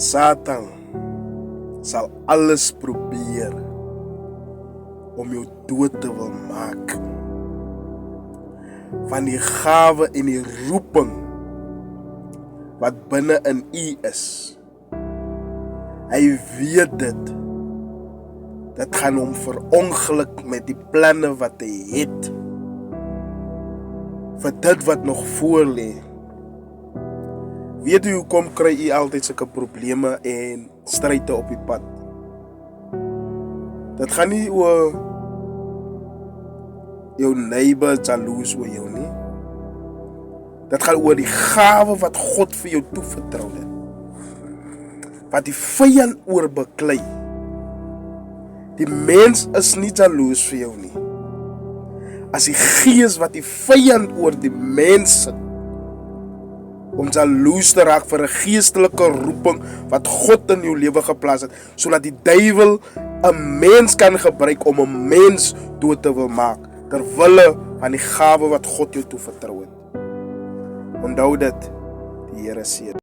Satan sal alles probeer om jou dood te wil maak van die gawe en die roeping wat binne in u is. Hy weet dit. Dit gaan hom verongeluk met die planne wat hy het vir dit wat nog voor lê. Weet u hoekom kry u altyd sulke probleme en stryde op die pad? Dit gaan nie oor jou neighbor jaloers oor jou nie. Dit gaan oor die gawe wat God vir jou toevertrou het. Wat die vyand oorbeklei. Die mens is nie jaloers vir jou nie. As die gees wat die vyand oor die mens sit, om jaloers te raak vir 'n geestelike roeping wat God in jou lewe geplaas het, sodat die duiwel 'n mens kan gebruik om 'n mens dood te wil maak, ter wille van die gawe wat God jou toevertrou het. Onthou dit, die Here seën.